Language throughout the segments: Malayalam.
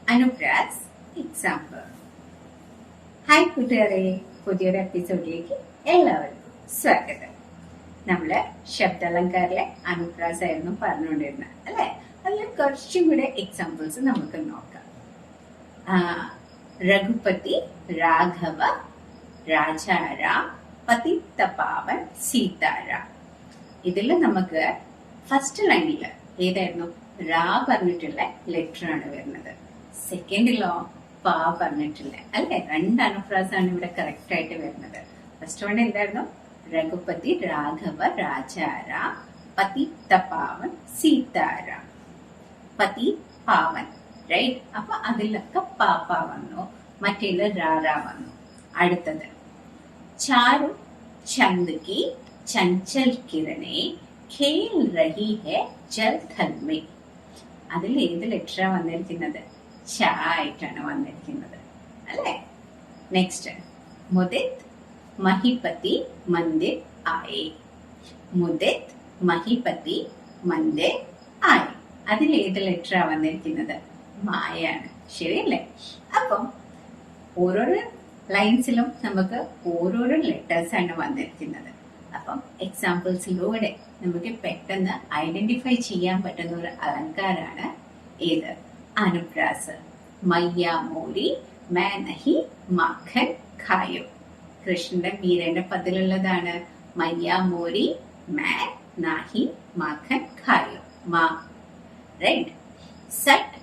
അനുപ്രാസ് എക്സാമ്പിൾ. ഹായ് കൂട്ടുകാരെ, പുതിയൊരു എപ്പിസോഡിലേക്ക് എല്ലാവർക്കും സ്വാഗതം. നമ്മള് ശബ്ദാലങ്കാരിലെ അനുപ്രാസ് ആയിരുന്നു പറഞ്ഞുകൊണ്ടിരുന്നത് അല്ലെ. അതിൽ കുറച്ചും കൂടെ എക്സാമ്പിൾസ് നമുക്ക് നോക്കാം. രഘുപതി, രാഘവ, രാജാറാം, പതിതപാവൻ, സീതാറാം. ഇതിൽ നമുക്ക് ഫസ്റ്റ് ലൈനില് ഏതായിരുന്നു? രാ പറഞ്ഞിട്ടുള്ള ലെറ്റർ ആണ് വരുന്നത്. സെക്കൻഡിലോ പാ പറഞ്ഞിട്ടില്ല അല്ലെ. രണ്ട് അനുപ്രാസാണ് ഇവിടെ കറക്റ്റ് ആയിട്ട് വരുന്നത്. ഫസ്റ്റ് വൺ എന്തായിരുന്നു? രഘുപതി, രാഘവ, രാജാറാം, പതിതപാവൻ, സീതാറാം. പതി പാവൻ, റൈറ്റ്. അപ്പൊ അതിലൊക്കെ പാപ്പ വന്നു, മറ്റേല് രാരാ വന്നു. അടുത്തത് ചാരു ചന്ദ് की ചഞ്ചൽ കിരണേ ഖേൽ रही है जल थल में. അതിൽ ഏത് ലെറ്ററാ വന്നിരിക്കുന്നത്? ച ആയിട്ടാണ് വന്നിരിക്കുന്നത് അല്ലെ. നെക്സ്റ്റ് മുദിത് മഹിപതി മന്ദിർ ആയേ. മുദിത് മഹിപതി മന്ദിർ ആയേ. അതിൽ ഏത് ലെറ്ററാ വന്നിരിക്കുന്നത്? മായാണ്. ശരിയല്ലേ? അപ്പം ഓരോരോ ലൈൻസിലും നമുക്ക് ഓരോരോ ലെറ്റേഴ്സ് ആണ് വന്നിരിക്കുന്നത്. അപ്പം എക്സാമ്പിൾസിലൂടെ നമുക്ക് പെട്ടെന്ന് ഐഡന്റിഫൈ ചെയ്യാൻ പറ്റുന്ന ഒരു അലങ്കാരാണ് ഏത്? അനുപ്രാസ്. മയ്യ മോരി മേ നഹി മാഖൻ ഖായോ. കൃഷ്ണന്റെ മീരന്റെ പതിലുള്ളതാണ് മയ്യ മോരി മേ നാഹി മാഖൻ ഖായോ. മാ, റൈറ്റ്. സത്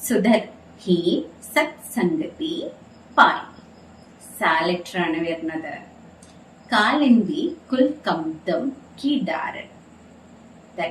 സുധർ ഹി സത് സംഗതി പായി. സാ ലെറ്റർ ആണ് വരുന്നത്. കാലിന്തി കുൽ കംദം की डारन.